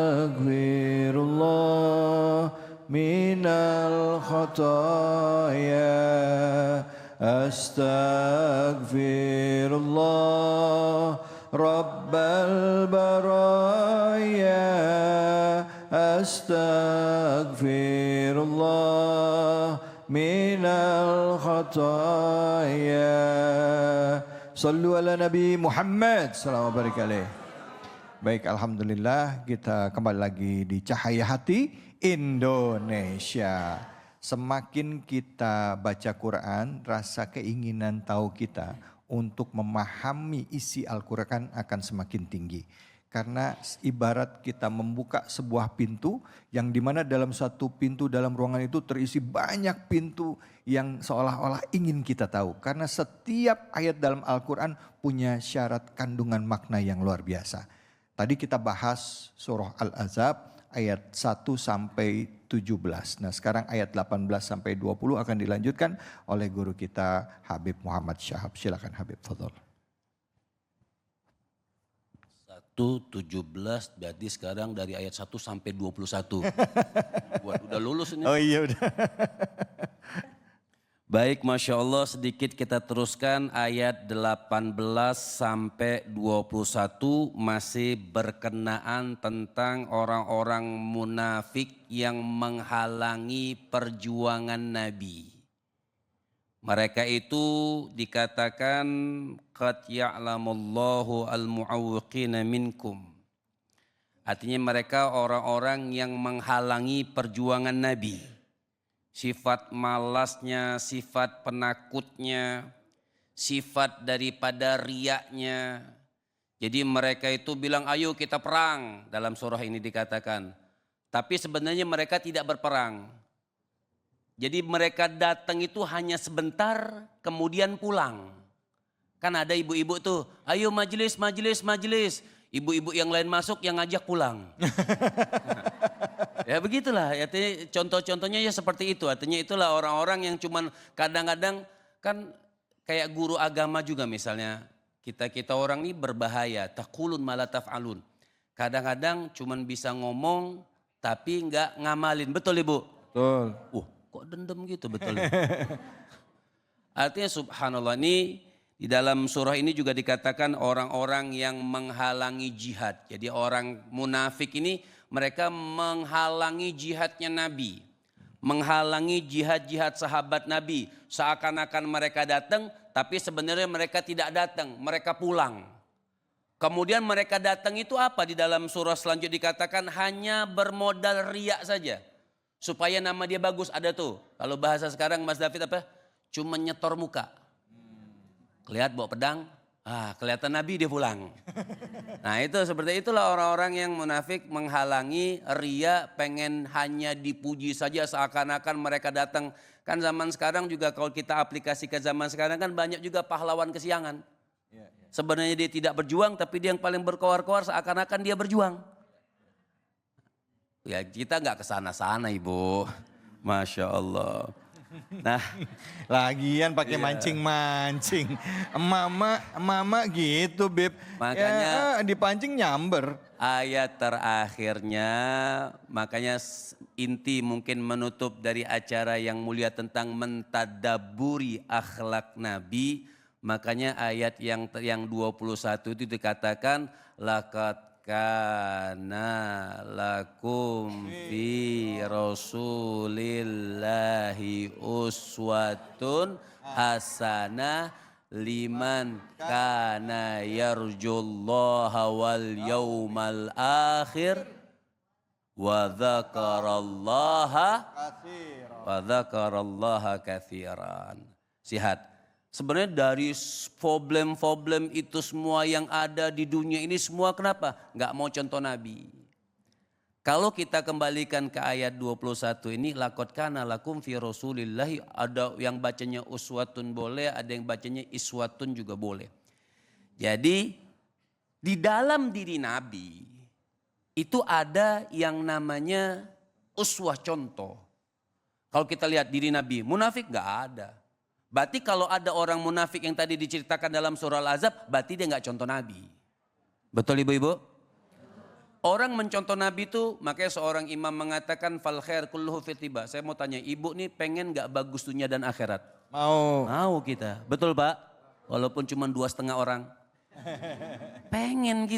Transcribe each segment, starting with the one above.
Astaghfirullah minal khataya. Astaghfirullah Rabbal baraya. Astaghfirullah minal khataya. Sallu ala Nabi Muhammad sallallahu alaihi wasallam. Baik, alhamdulillah kita kembali lagi di Cahaya Hati Indonesia. Semakin kita baca Quran, rasa keinginan tahu kita untuk memahami isi Al-Quran akan semakin tinggi. Karena ibarat kita membuka sebuah pintu yang dimana dalam satu pintu dalam ruangan itu terisi banyak pintu yang seolah-olah ingin kita tahu. Karena setiap ayat dalam Al-Quran punya syarat kandungan makna yang luar biasa. Tadi kita bahas surah Al-Ahzab ayat 1 sampai 17. Nah sekarang ayat 18 sampai 20 akan dilanjutkan oleh guru kita Habib Muhammad Syahab. Silakan Habib, fadhol. 1:17 berarti sekarang dari ayat 1 sampai 21. Buat udah lulus ini. Oh iya udah. Baik, Masya Allah, sedikit kita teruskan ayat 18 sampai 21 masih berkenaan tentang orang-orang munafik yang menghalangi perjuangan Nabi. Mereka itu dikatakan qad ya'lamullahu al-mu'awwiqina minkum. Artinya mereka orang-orang yang menghalangi perjuangan Nabi. Sifat malasnya, sifat penakutnya, sifat daripada riaknya. Jadi mereka itu bilang ayo kita perang, dalam surah ini dikatakan. Tapi sebenarnya mereka tidak berperang. Jadi mereka datang itu hanya sebentar kemudian pulang. Kan ada ibu-ibu tuh, ayo majelis, majelis, majelis. Ibu-ibu yang lain masuk yang ngajak pulang. Ya begitulah, artinya contoh-contohnya ya seperti itu. Artinya itulah orang-orang yang cuman kadang-kadang kan kayak guru agama juga misalnya. Kita orang ini berbahaya, taqulun ma la taf'alun. Kadang-kadang cuman bisa ngomong tapi enggak ngamalin. Betul Ibu? Betul. Kok dendam gitu, betul. Artinya subhanallah, ini di dalam surah ini juga dikatakan orang-orang yang menghalangi jihad. Jadi orang munafik ini mereka menghalangi jihadnya Nabi. Menghalangi jihad-jihad sahabat Nabi. Seakan-akan mereka datang tapi sebenarnya mereka tidak datang, mereka pulang. Kemudian mereka datang itu apa? Di dalam surah selanjutnya dikatakan hanya bermodal riak saja. Supaya nama dia bagus, ada tuh. Kalau bahasa sekarang Mas David apa? Cuma nyetor muka. Kelihatan bawa pedang, kelihatan Nabi dia pulang. Nah itu seperti itulah orang-orang yang munafik menghalangi ria, pengen hanya dipuji saja seakan-akan mereka datang. Kan zaman sekarang juga kalau kita aplikasikan zaman sekarang kan banyak juga pahlawan kesiangan. Sebenarnya dia tidak berjuang tapi dia yang paling berkoar-koar seakan-akan dia berjuang. Ya kita nggak kesana-sana Ibu, Masya Allah. Nah, lagian pakai mancing-mancing. Mama gitu, Beb. Makanya ya, dipancing nyamber. Ayat terakhirnya, makanya inti mungkin menutup dari acara yang mulia tentang mentadaburi akhlak Nabi. Makanya ayat yang 21 itu dikatakan laqad kana lakum fi rasulillahi uswatun hasanah liman kana yarjullaha wal yawmal akhir wa dzakarallaha katsiran. Sihat. Sebenarnya dari problem-problem itu semua yang ada di dunia ini semua kenapa? Nggak mau contoh Nabi. Kalau kita kembalikan ke ayat 21 ini, laqad kana lakum fi rasulillahi, ada yang bacanya uswatun boleh, ada yang bacanya iswatun juga boleh. Jadi di dalam diri Nabi itu ada yang namanya uswah, contoh. Kalau kita lihat diri Nabi, munafik nggak ada. Berarti kalau ada orang munafik yang tadi diceritakan dalam surah Al-Ahzab, berarti dia nggak contoh Nabi. Betul ibu-ibu? Orang mencontoh Nabi itu, makanya seorang imam mengatakan fal khair kulluhu fi tiba. Saya mau tanya, ibu nih pengen gak bagus dunia dan akhirat? Mau. Mau kita, betul Pak? Walaupun cuma 2,5 orang. Pengen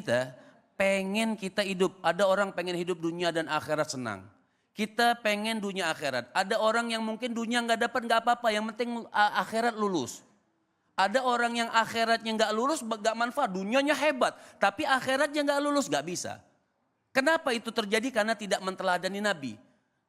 kita hidup. Ada orang pengen hidup dunia dan akhirat senang. Kita pengen dunia akhirat. Ada orang yang mungkin dunia nggak dapat nggak apa-apa, yang penting akhirat lulus. Ada orang yang akhiratnya nggak lulus nggak manfaat, dunianya hebat, tapi akhiratnya nggak lulus nggak bisa. Kenapa itu terjadi? Karena tidak menteladani Nabi.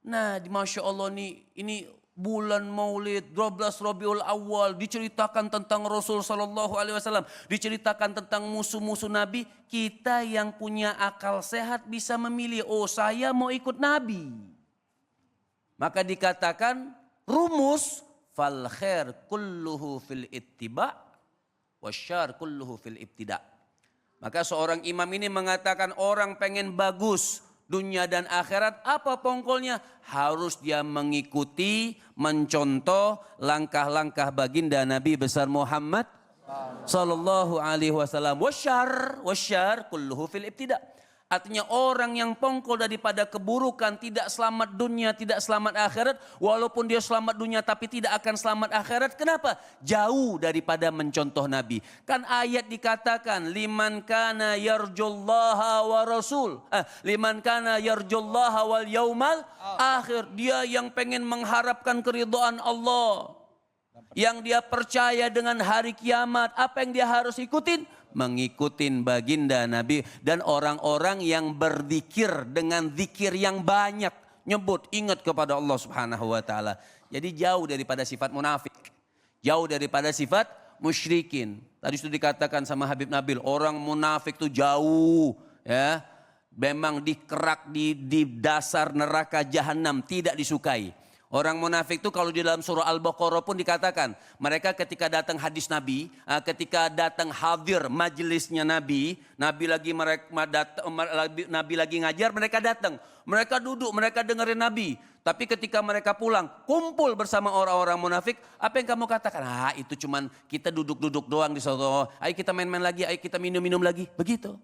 Nah, Masya Allah nih, ini bulan Maulid 12 Rabiul Awal diceritakan tentang Rasul Sallallahu Alaihi Wasallam, diceritakan tentang musuh-musuh Nabi. Kita yang punya akal sehat bisa memilih, oh saya mau ikut Nabi. Maka dikatakan rumus fal khair kulluhu fil ittiba wasyar kulluhu fil ibtida. Maka seorang imam ini mengatakan orang pengen bagus dunia dan akhirat, apa pongkolnya? Harus dia mengikuti, mencontoh langkah-langkah baginda Nabi besar Muhammad Sallallahu Alaihi Wasallam. Wasyar kulluhu fil ibtida. Artinya orang yang pongkol daripada keburukan, tidak selamat dunia, tidak selamat akhirat. Walaupun dia selamat dunia tapi tidak akan selamat akhirat. Kenapa? Jauh daripada mencontoh Nabi. Kan ayat dikatakan, liman kana yarjullaha wa rasul. Liman kana yarjullaha wal yaumal akhir. Dia yang pengen mengharapkan keridhaan Allah. Yang dia percaya dengan hari kiamat. Apa yang dia harus ikutin? Mengikutin baginda Nabi dan orang-orang yang berzikir dengan zikir yang banyak, nyebut ingat kepada Allah Subhanahu wa taala. Jadi jauh daripada sifat munafik, jauh daripada sifat musyrikin. Tadi sudah dikatakan sama Habib Nabil, orang munafik itu jauh ya, memang dikerak di dasar neraka jahanam, tidak disukai. Orang munafik itu kalau di dalam surah Al-Baqarah pun dikatakan, mereka ketika datang hadis Nabi, ketika datang hadir majelisnya Nabi, Nabi lagi ngajar, mereka datang, mereka duduk, mereka dengerin Nabi. Tapi ketika mereka pulang, kumpul bersama orang-orang munafik, apa yang kamu katakan? Itu cuman kita duduk-duduk doang di sono. Ayo kita main-main lagi, ayo kita minum-minum lagi, begitu.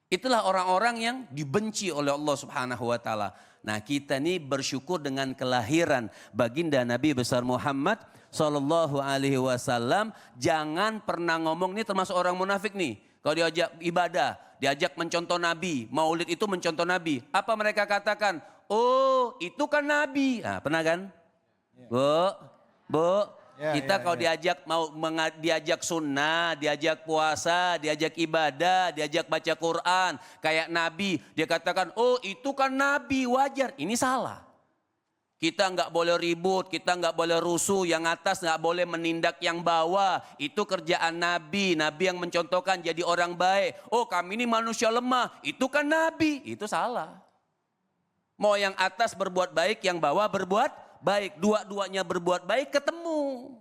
Itulah orang-orang yang dibenci oleh Allah Subhanahu wa taala. Nah, kita ini bersyukur dengan kelahiran baginda Nabi besar Muhammad Sallallahu Alaihi Wasallam. Jangan pernah ngomong, ini termasuk orang munafik nih. Kalau diajak ibadah, diajak mencontoh Nabi, maulid itu mencontoh Nabi. Apa mereka katakan? Oh, itu kan Nabi. Nah, pernah kan? Bu, kita kalau diajak sunnah, diajak puasa, diajak ibadah, diajak baca Quran, kayak Nabi, dia katakan, oh itu kan Nabi, wajar. Ini salah. Kita nggak boleh ribut, kita nggak boleh rusuh, yang atas nggak boleh menindak yang bawah. Itu kerjaan Nabi, Nabi yang mencontohkan jadi orang baik. Oh kami ini manusia lemah, itu kan Nabi, itu salah. Mau yang atas berbuat baik, yang bawah berbuat baik, dua-duanya berbuat baik, ketemu.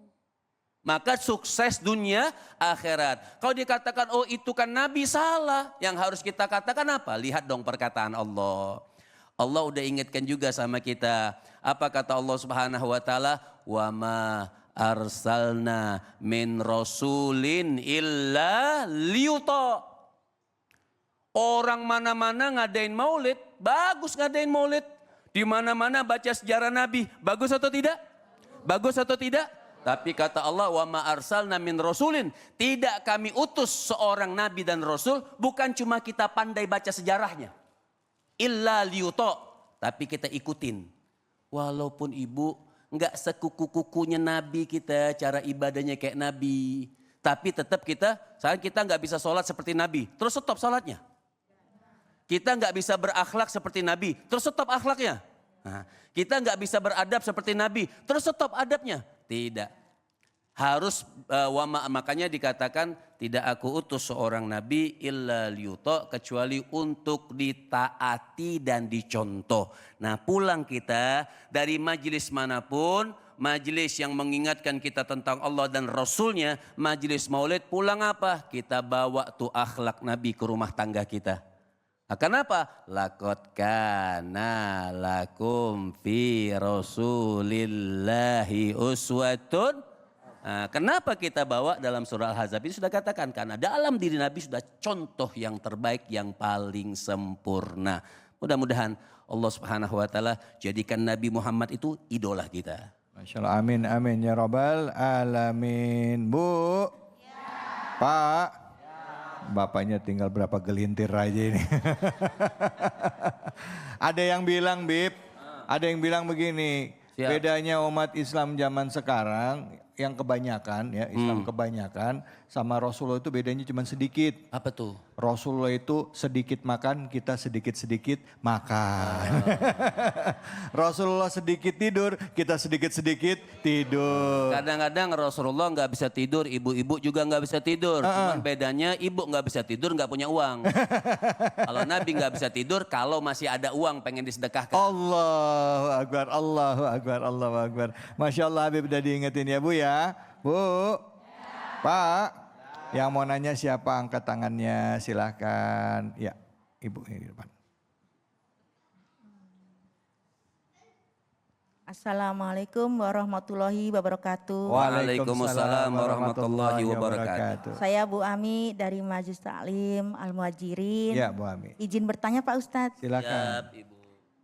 Maka sukses dunia akhirat. Kalau dikatakan oh itu kan Nabi, salah. Yang harus kita katakan apa? Lihat dong perkataan Allah. Allah udah ingatkan juga sama kita. Apa kata Allah Subhanahu wa taala? Wa ma arsalna min rasulin illa liyuta. Orang mana-mana ngadain maulid, bagus ngadain maulid. Di mana-mana baca sejarah Nabi, bagus atau tidak? Bagus atau tidak? Tapi kata Allah, wa ma arsalna min rasulin, tidak kami utus seorang nabi dan rasul bukan cuma kita pandai baca sejarahnya. Illa liyuta, tapi kita ikutin. Walaupun ibu enggak sekuku-kukunya nabi kita, cara ibadahnya kayak nabi, tapi tetap kita enggak bisa sholat seperti nabi, terus stop sholatnya. Kita nggak bisa berakhlak seperti Nabi, terus stop akhlaknya. Nah, kita nggak bisa beradab seperti Nabi, terus stop adabnya. Tidak. Harus, makanya dikatakan tidak aku utus seorang Nabi illa liyuta, kecuali untuk ditaati dan dicontoh. Nah pulang kita dari majelis manapun, majelis yang mengingatkan kita tentang Allah dan Rasulnya, majelis maulid, pulang apa? Kita bawa tuh akhlak Nabi ke rumah tangga kita. Kenapa? Laqad kana lakum fi rasulillahi uswatun Nah, kenapa kita bawa dalam surah Al-Ahzab ini sudah katakan, karena dalam diri Nabi sudah contoh yang terbaik, yang paling sempurna. Mudah-mudahan Allah Subhanahu wa taala jadikan Nabi Muhammad itu idola kita. Masya Allah, amin, amin ya Rabbal alamin. Bu, Pak, bapaknya tinggal berapa gelintir aja ini. Ada yang bilang, Bib, ada yang bilang begini, Siap. bedanya umat Islam zaman sekarang yang kebanyakan ya, Islam kebanyakan sama Rasulullah itu bedanya cuma sedikit. Apa tuh? Rasulullah itu sedikit makan, kita sedikit-sedikit makan. Rasulullah sedikit tidur, kita sedikit-sedikit tidur. Kadang-kadang Rasulullah nggak bisa tidur, ibu-ibu juga nggak bisa tidur. Cuman bedanya ibu nggak bisa tidur, nggak punya uang. Kalau Nabi nggak bisa tidur, kalau masih ada uang pengen disedekahkan. Allahu Akbar, Allahu Akbar, Allahu Akbar. Masya Allah Habib udah diingetin ya Bu ya. Bu, Pak. Yang mau nanya siapa, angkat tangannya, silahkan. Ya, Ibu ini di depan. Assalamualaikum warahmatullahi wabarakatuh. Waalaikumsalam warahmatullahi wabarakatuh. Saya Bu Ami dari Majelis Taklim Al-Muhajirin. Ya Bu Ami. Izin bertanya Pak Ustadz. Silakan. Siap, Ibu.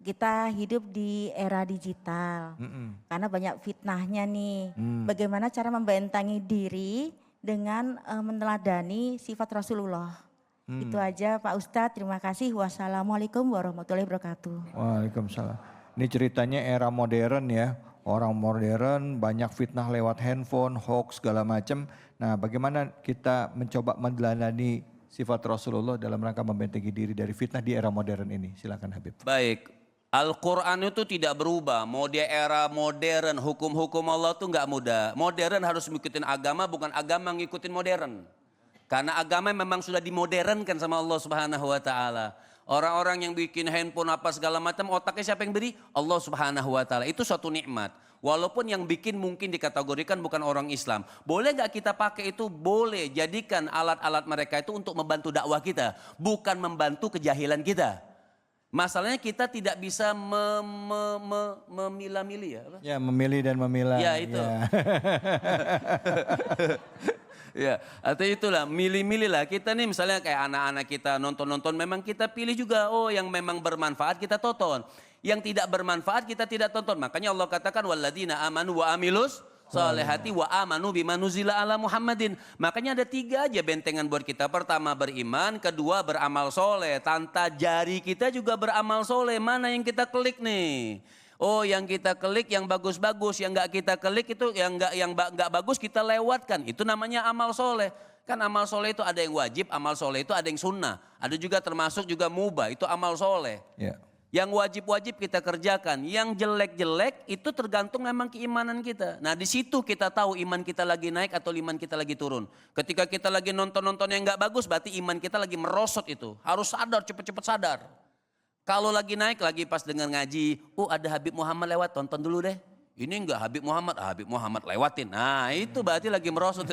Kita hidup di era digital. Karena banyak fitnahnya nih. Bagaimana cara membentengi diri dengan meneladani sifat Rasulullah. Itu aja Pak Ustadz, terima kasih. Wassalamualaikum warahmatullahi wabarakatuh. Waalaikumsalam. Ini ceritanya era modern ya. Orang modern banyak fitnah lewat handphone, hoax segala macam. Nah bagaimana kita mencoba meneladani sifat Rasulullah dalam rangka membentengi diri dari fitnah di era modern ini. Silakan Habib. Baik, Al-Quran itu tidak berubah. Mau dia era modern, hukum-hukum Allah itu nggak mudah. Modern harus ngikutin agama, bukan agama ngikutin modern. Karena agama memang sudah dimodernkan sama Allah Subhanahu wa taala. Orang-orang yang bikin handphone apa segala macam, otaknya siapa yang beri? Allah Subhanahu wa taala. Itu suatu nikmat. Walaupun yang bikin mungkin dikategorikan bukan orang Islam. Boleh nggak kita pakai itu? Boleh. Jadikan alat-alat mereka itu untuk membantu dakwah kita. Bukan membantu kejahilan kita. Masalahnya kita tidak bisa memilah-milih ya. Ya memilih dan memilah. Ya itu. Ya, atau itulah milih-milih lah. Kita nih misalnya kayak anak-anak kita nonton-nonton, memang kita pilih juga, oh yang memang bermanfaat kita tonton. Yang tidak bermanfaat kita tidak tonton. Makanya Allah katakan walladzina amanu wa amilus solehati wa amanu bima nuzila ala Muhammadin. Makanya ada 3 aja bentengan buat kita. Pertama beriman, kedua beramal soleh. Tanta jari kita juga beramal soleh. Mana yang kita klik nih? Oh yang kita klik yang bagus-bagus, yang nggak kita klik itu yang nggak bagus kita lewatkan. Itu namanya amal soleh. Kan amal soleh itu ada yang wajib, amal soleh itu ada yang sunnah. Ada juga termasuk juga mubah, itu amal soleh. Ya. Yang wajib-wajib kita kerjakan, yang jelek-jelek itu tergantung memang keimanan kita. Nah di situ kita tahu iman kita lagi naik atau iman kita lagi turun. Ketika kita lagi nonton-nonton yang nggak bagus, berarti iman kita lagi merosot itu. Harus sadar, cepet-cepet sadar. Kalau lagi naik, lagi pas dengar ngaji, ada Habib Muhammad lewat, tonton dulu deh. Ini enggak Habib Muhammad lewatin. Nah itu berarti lagi merosot.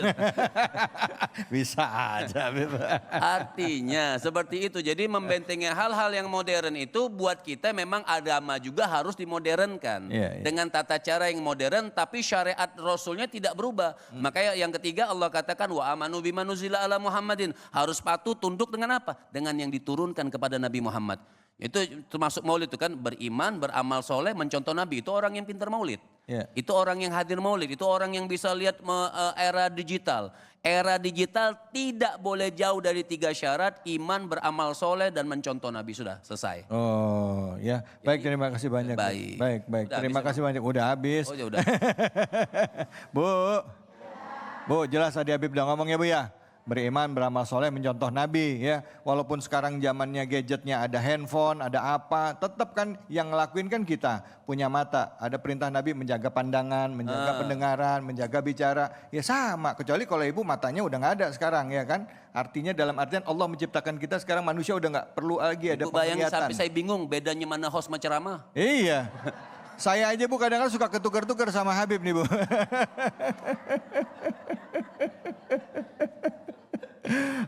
Bisa aja Habib. Artinya seperti itu. Jadi membentengi hal-hal yang modern itu buat kita memang agama juga harus dimodernkan. Dengan tata cara yang modern tapi syariat Rasulnya tidak berubah. Makanya yang ketiga Allah katakan wa amanu bima nuzila ala Muhammadin. Harus patuh tunduk dengan apa? Dengan yang diturunkan kepada Nabi Muhammad. Itu termasuk maulid itu kan, beriman, beramal soleh, mencontoh Nabi. Itu orang yang pintar maulid. Itu orang yang hadir maulid. Itu orang yang bisa lihat era digital. Era digital tidak boleh jauh dari 3 syarat, iman, beramal soleh, dan mencontoh Nabi. Sudah selesai. Oh ya, baik terima kasih banyak. Baik. Baik. Udah Terima kasih banyak. Udah habis. Oh ya udah. Bu, jelas tadi Habib udah ngomong ya Bu ya. Beriman, beramal soleh, mencontoh Nabi ya. Walaupun sekarang zamannya gadgetnya ada handphone, ada apa, tetap kan yang ngelakuin kan kita. Punya mata, ada perintah Nabi menjaga pandangan, menjaga pendengaran, menjaga bicara. Ya sama, kecuali kalau ibu matanya udah nggak ada sekarang ya kan. Artinya dalam artian Allah menciptakan kita sekarang manusia udah nggak perlu lagi ada penglihatan. Bayangin sampai saya bingung bedanya mana host sama ceramah. Iya. Saya aja Bu kadang-kadang suka ketukar-tukar sama Habib nih Bu.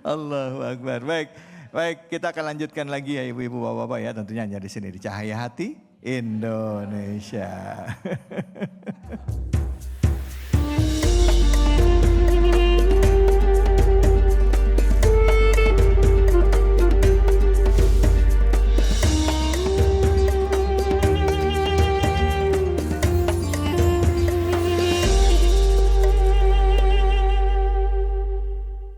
Allahu Akbar. Baik, kita akan lanjutkan lagi ya ibu-ibu bapak-bapak ya, tentunya hanya di sini di Cahaya Hati Indonesia.